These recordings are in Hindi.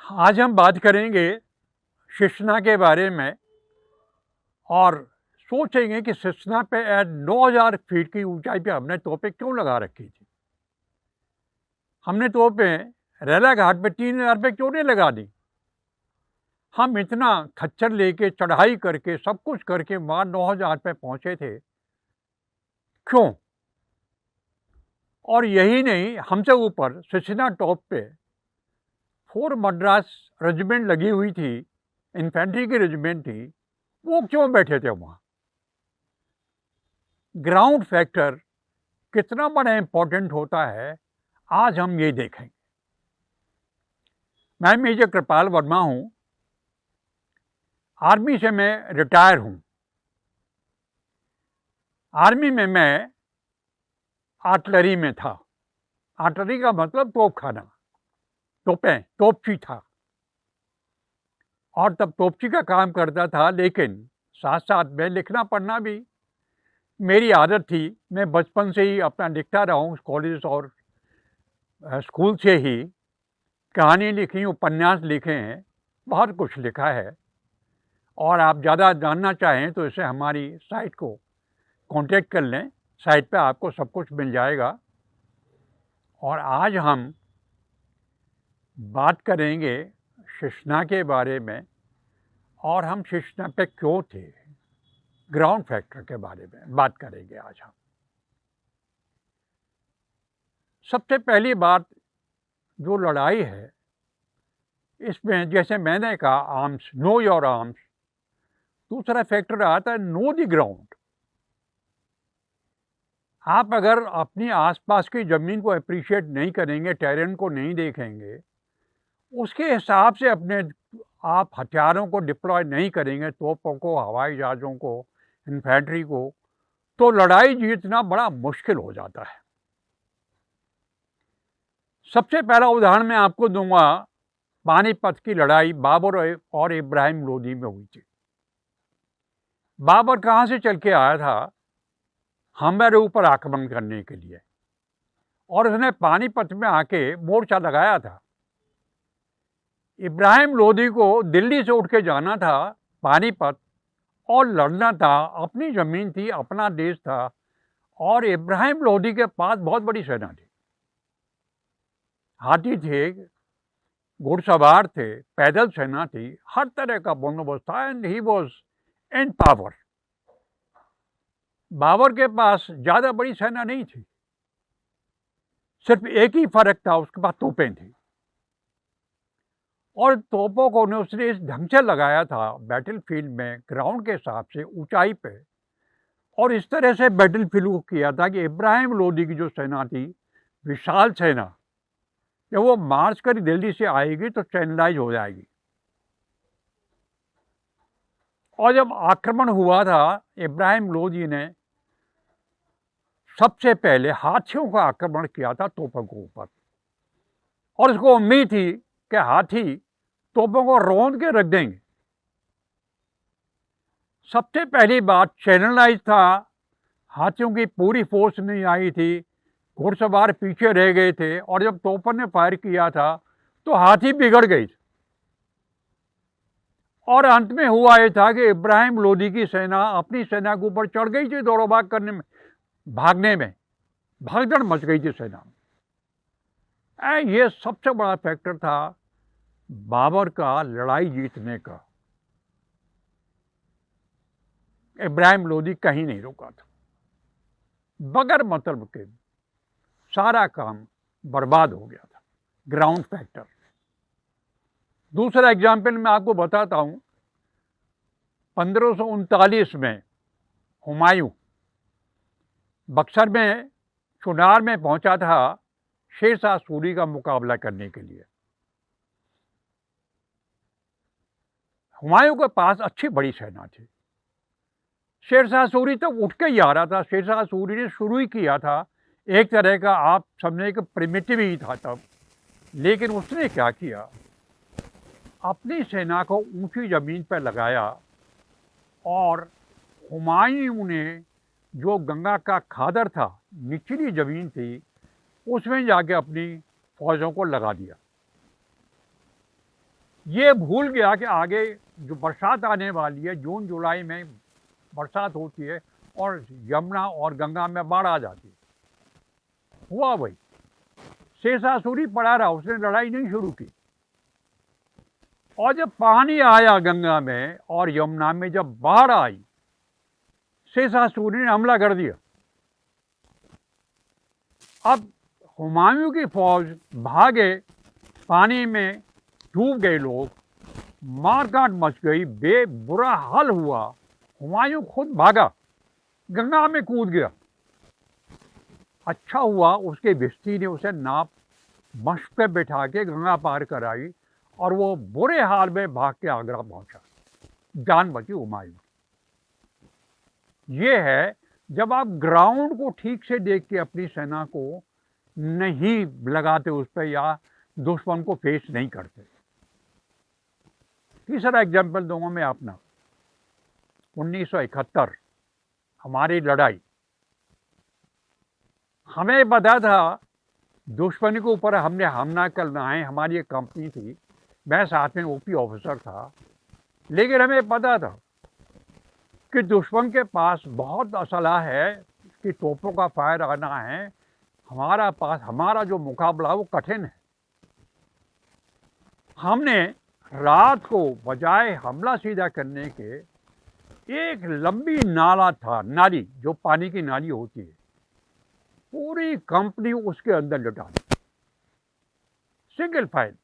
आज हम बात करेंगे शिश्ना के बारे में और सोचेंगे कि शिश्ना पे 9,000 फीट की ऊंचाई पे हमने तोपें क्यों लगा रखी थी। हमने तोपें रेला घाट पे 3,000 पे क्यों नहीं लगा दी। हम इतना खच्चर लेके चढ़ाई करके सब कुछ करके वहां 9,000 पे पहुंचे थे, क्यों? और यही नहीं, हमसे ऊपर शिश्ना टॉप पे 4 मद्रास रेजिमेंट लगी हुई थी, इन्फेंट्री की रेजिमेंट थी, वो क्यों बैठे थे वहां। ग्राउंड फैक्टर कितना बड़ा इंपॉर्टेंट होता है, आज हम ये देखेंगे। मैं मेजर कृपाल वर्मा हूं, आर्मी से मैं रिटायर हूं। आर्मी में मैं आर्टिलरी में था। आर्टिलरी का मतलब तोपखाना, तोपची था, और तब तोपची का काम करता था, लेकिन साथ साथ में लिखना पढ़ना भी मेरी आदत थी। मैं बचपन से ही अपना लिखता रहा हूँ, कॉलेज और स्कूल से ही कहानी लिखी, उपन्यास लिखे हैं, बहुत कुछ लिखा है। और आप ज़्यादा जानना चाहें तो इसे हमारी साइट को कांटेक्ट कर लें, साइट पे आपको सब कुछ मिल जाएगा। और आज हम बात करेंगे शिश्ना के बारे में, और हम शिश्ना पे क्यों थे, ग्राउंड फैक्टर के बारे में बात करेंगे आज हम। सबसे पहली बात, जो लड़ाई है इसमें, जैसे मैंने कहा, आर्म्स, नो योर आर्म्स। दूसरा फैक्टर आता है नो द ग्राउंड। आप अगर अपनी आसपास की जमीन को अप्रिशिएट नहीं करेंगे, टेरेन को नहीं देखेंगे, उसके हिसाब से अपने आप हथियारों को डिप्लॉय नहीं करेंगे, तोपों को, हवाई जहाज़ों को, इन्फेंट्री को, तो लड़ाई जीतना बड़ा मुश्किल हो जाता है। सबसे पहला उदाहरण मैं आपको दूंगा, पानीपत की लड़ाई बाबर और इब्राहिम लोदी में हुई थी। बाबर कहाँ से चल के आया था हमारे ऊपर आक्रमण करने के लिए, और उसने पानीपत में आके मोर्चा लगाया था। इब्राहिम लोदी को दिल्ली से उठ के जाना था पानीपत और लड़ना था, अपनी जमीन थी, अपना देश था, और इब्राहिम लोदी के पास बहुत बड़ी सेना थी, हाथी थे, घुड़सवार थे, पैदल सेना थी, हर तरह का बंदोबस्त था, and he was in power. Babur के पास ज्यादा बड़ी सेना नहीं थी, सिर्फ एक ही फर्क था, उसके पास तोपें थी। और तोपों को उसने इस ढंग से लगाया था बैटलफील्ड में, ग्राउंड के हिसाब से, ऊंचाई पे, और इस तरह से बैटलफील्ड को किया था कि इब्राहिम लोदी की जो सेना थी, विशाल सेना, जब वो मार्च कर दिल्ली से आएगी तो चैनलाइज हो जाएगी। और जब आक्रमण हुआ था, इब्राहिम लोदी ने सबसे पहले हाथियों का आक्रमण किया था तोपों के ऊपर, और उसको उम्मीद थी कि हाथी तोपों को रौंद के रख देंगे। सबसे पहली बात, चैनलाइज था, हाथियों की पूरी फोर्स नहीं आई थी, घुड़सवार पीछे रह गए थे, और जब तोपों ने फायर किया था तो हाथी बिगड़ गई थी। और अंत में हुआ यह था कि इब्राहिम लोदी की सेना अपनी सेना के ऊपर चढ़ गई थी, दौड़ो भाग करने में, भागने में भगदड़ मच गई थी सेना में। ये सबसे बड़ा फैक्टर था बाबर का लड़ाई जीतने का। इब्राहिम लोदी कहीं नहीं रुका था, बगैर मतलब के सारा काम बर्बाद हो गया था, ग्राउंड फैक्टर। दूसरा एग्जाम्पल मैं आपको बताता हूं, 1539 में हुमायूं बक्सर में, चुनार में पहुंचा था शेरशाह सूरी का मुकाबला करने के लिए। हुमायूं के पास अच्छी बड़ी सेना थी। शेरशाह सूरी तो उठ के ही आ रहा था, शेरशाह सूरी ने शुरू ही किया था, एक तरह का आप समझे कि प्रिमिटिव ही था तब। लेकिन उसने क्या किया, अपनी सेना को ऊंची जमीन पर लगाया, और हुमायूं ने जो गंगा का खादर था, निचली जमीन थी, उसमें जाके अपनी फौजों को लगा दिया। ये भूल गया कि आगे जो बरसात आने वाली है, जून जुलाई में बरसात होती है और यमुना और गंगा में बाढ़ आ जाती है। हुआ भाई, शेषासुरी पड़ा रहा, उसने लड़ाई नहीं शुरू की। और जब पानी आया गंगा में और यमुना में, जब बाढ़ आई, शेषासुरी ने हमला कर दिया। अब हुमायूं की फौज भागे, पानी में डूब गए लोग, मारकाट मच गई, बुरा हाल हुआ। हुमायूं खुद भागा, गंगा में कूद गया। अच्छा हुआ उसके भिश्ती ने उसे नाव मश्क पे बैठा के गंगा पार कराई और वो बुरे हाल में भाग के आगरा पहुंचा, जान बची हुमायूं। ये है जब आप ग्राउंड को ठीक से देख के अपनी सेना को नहीं लगाते उस पर, या दुश्मन को फेस नहीं करते। तीसरा एग्जाम्पल दूंगा मैं अपना। 1971 हमारी लड़ाई, हमें पता था दुश्मन के ऊपर हमने हमला करना है। हमारी एक कंपनी थी, मैं साथ में ओपी ऑफिसर था, लेकिन हमें पता था कि दुश्मन के पास बहुत असला है, कि तोपों का फायर आना है। हमारा जो मुकाबला वो कठिन है। हमने रात को बजाय हमला सीधा करने के, एक लंबी नाला था, नाली जो पानी की नाली होती है, पूरी कंपनी उसके अंदर लुटा दी, सिंगल फायर।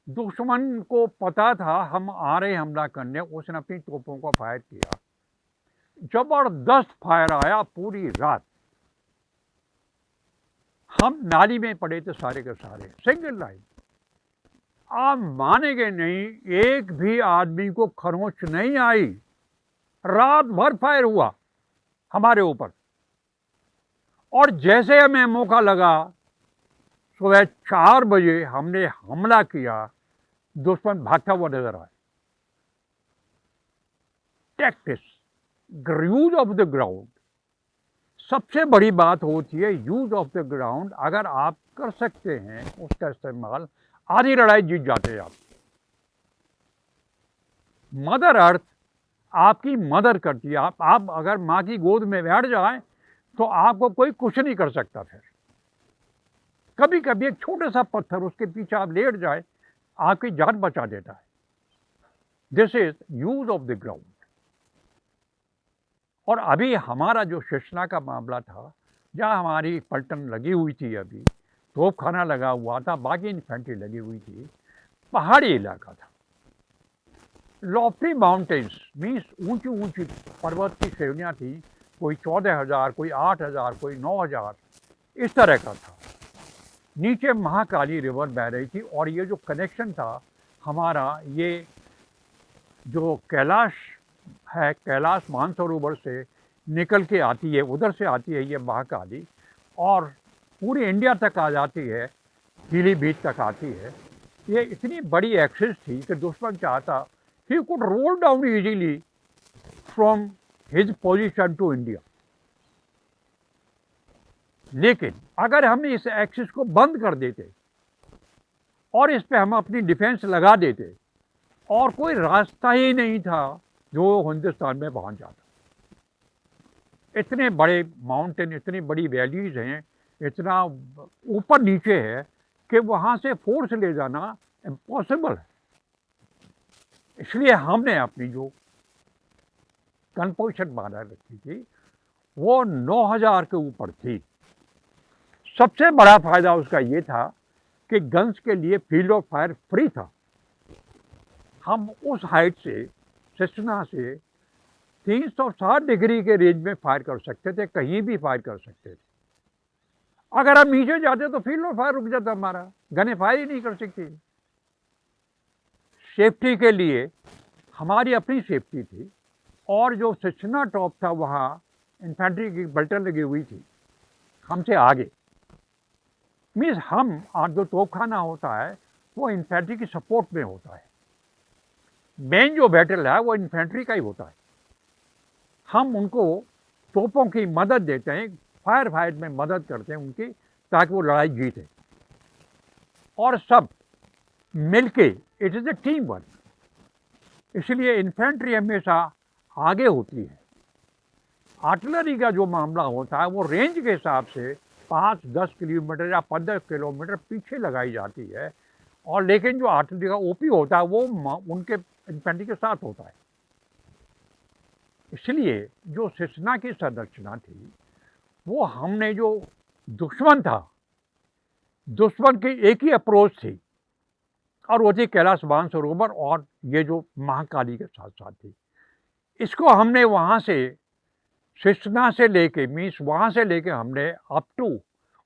दुश्मन को पता था हम आ रहे हमला करने, उसने अपनी तोपों का फायर किया। जबरदस्त फायर आया पूरी रात। हम नाली में पड़े थे सारे के सारे, सिंगल लाइन। आप मानेंगे नहीं, एक भी आदमी को खरोंच नहीं आई। रात भर फायर हुआ हमारे ऊपर। और जैसे हमें मौका लगा, सुबह 4 बजे हमने हमला किया, दुश्मन भागता हुआ नजर आया। Tactics, use of the ground, सबसे बड़ी बात होती है यूज ऑफ द ग्राउंड। अगर आप कर सकते हैं उसका इस्तेमाल, आधी लड़ाई जीत जाते हैं आप। मदर अर्थ आपकी मदद करती है। आप अगर माँ की गोद में बैठ जाए तो आपको कोई कुछ नहीं कर सकता। फिर कभी कभी एक छोटा सा पत्थर, उसके पीछे आप लेट जाए, आपकी जान बचा देता है। This is use of the ground. और अभी हमारा जो शेषना का मामला था, जहाँ हमारी पलटन लगी हुई थी, अभी तोपखाना लगा हुआ था, बाकी इन्फेंट्री लगी हुई थी, पहाड़ी इलाका था। लॉफ्टी माउंटेन्स मीन्स ऊंची ऊंची पर्वत की श्रेणियाँ थी, कोई 14,000, कोई 8,000, कोई 9,000, इस तरह का था। नीचे महाकाली रिवर बह रही थी। और ये जो कनेक्शन था हमारा, ये जो कैलाश है, कैलाश मानसरोवर से निकल के आती है, उधर से आती है ये महाकाली, और पूरी इंडिया तक आ जाती है, पीलीभीत तक आती है। ये इतनी बड़ी एक्सेस थी कि दुश्मन चाहता he could roll down easily from his position to India. लेकिन अगर हम इस एक्सेस को बंद कर देते और इस पे हम अपनी डिफेंस लगा देते, और कोई रास्ता ही नहीं था जो हिंदुस्तान में पहुंच जाता। इतने बड़े माउंटेन, इतनी बड़ी वैलीज हैं, इतना ऊपर नीचे है कि वहाँ से फोर्स ले जाना इम्पॉसिबल है। इसलिए हमने अपनी जो गन पोजीशन बना रखी थी वो 9,000 के ऊपर थी। सबसे बड़ा फायदा उसका ये था कि गन्स के लिए फील्ड ऑफ फायर फ्री था। हम उस हाइट से, सेस्ना से 360 डिग्री के रेंज में फायर कर सकते थे, कहीं भी फायर कर सकते थे। अगर हम नीचे जाते तो फील्ड ऑफ फायर रुक जाता, हमारा गने फायर ही नहीं कर सकती। सेफ्टी के लिए हमारी अपनी सेफ्टी थी, और जो सेस्ना टॉप था वहाँ इन्फेंट्री की बल्टन लगी हुई थी हमसे आगे। मीन्स हम जो तोपखाना होता है वो इन्फेंट्री की सपोर्ट में होता है। मेन जो बैटल है वो इन्फेंट्री का ही होता है। हम उनको तोपों की मदद देते हैं, फायर फाइट में मदद करते हैं उनकी, ताकि वो लड़ाई जीते। और सब मिलके, it is a team work. इसलिए इन्फेंट्री हमेशा आगे होती है। आर्टिलरी का जो मामला होता है वो रेंज के हिसाब से 5-10 किलोमीटर या 15 किलोमीटर पीछे लगाई जाती है, और लेकिन जो आर्टिलरी का ओपी होता है वो उनके इन्फेंट्री के साथ होता है। इसलिए जो सिसना की संरचना थी वो हमने जो दुश्मन था, दुश्मन की एक ही अप्रोच थी, और वो थी कैलाश मानसरोवर और ये जो महाकाली के साथ साथ थी। इसको हमने वहाँ से सिसना से लेके मीन्स वहाँ से लेके हमने अप टू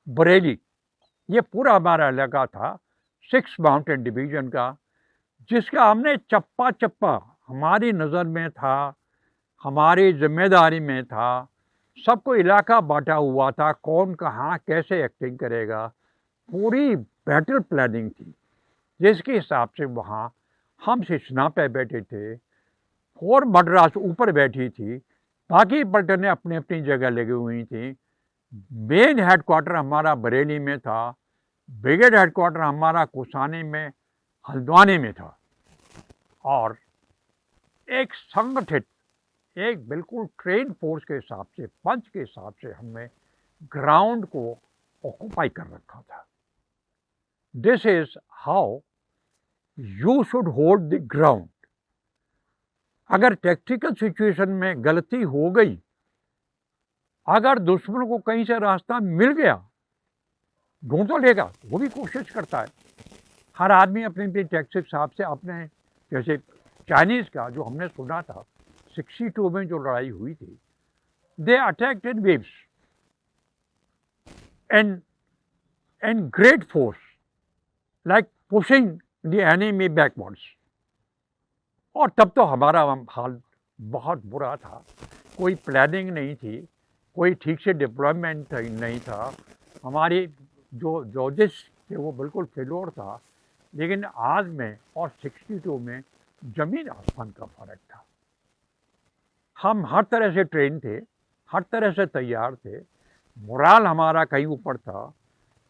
बरेली, ये पूरा हमारा इलाका था 6 माउंटेन डिवीज़न का, जिसका हमने चप्पा चप्पा हमारी नज़र में था, हमारी जिम्मेदारी में था। सबको इलाका बांटा हुआ था, कौन कहाँ कैसे एक्टिंग करेगा, पूरी बैटल प्लानिंग थी, जिसके हिसाब से वहाँ हम सिसना पे बैठे थे, 4 मद्रास ऊपर बैठी थी, बाकी पलटनें अपनी अपनी जगह लगी हुई थी। मेन हेडक्वार्टर हमारा बरेली में था, ब्रिगेड हेडक्वार्टर हमारा कुसानी में, हल्द्वानी में था, और एक संगठित, एक बिल्कुल ट्रेन फोर्स के हिसाब से, पंच के हिसाब से हमने ग्राउंड को ऑक्यूपाई कर रखा था। This is how you should hold the ground. अगर टैक्टिकल सिचुएशन में गलती हो गई, अगर दुश्मन को कहीं से रास्ता मिल गया, ढूंढ तो लेगा, वो भी कोशिश करता है। हर आदमी अपनी अपनी टैक्टिक हिसाब से अपने, जैसे चाइनीज़ का जो हमने सुना था 62 में जो लड़ाई हुई थी, they attacked in waves and great force, like pushing the enemy backwards. और तब तो हमारा हाल बहुत बुरा था, कोई प्लानिंग नहीं थी, कोई ठीक से डिप्लॉयमेंट नहीं था, हमारी जो लॉजिस्ट थे वो बिल्कुल फेलोर था। लेकिन आज में और 62 में ज़मीन आसमान का फ़र्क था। हम हर तरह से ट्रेन थे, हर तरह से तैयार थे, मोराल हमारा कहीं ऊपर था।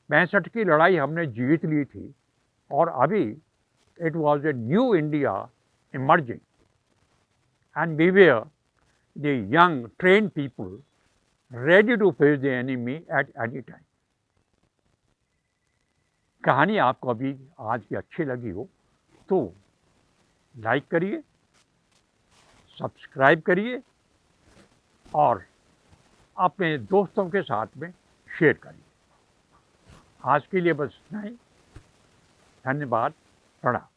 65 की लड़ाई हमने जीत ली थी, और अभी it was a new India emerging, and we were the young trained people ready to face the enemy at any time. कहानी आपको अभी आज की अच्छी लगी हो तो लाइक करिए, सब्सक्राइब करिए, और अपने दोस्तों के साथ में शेयर करिए। आज के लिए बस इतना ही। धन्यवाद। प्रणाम।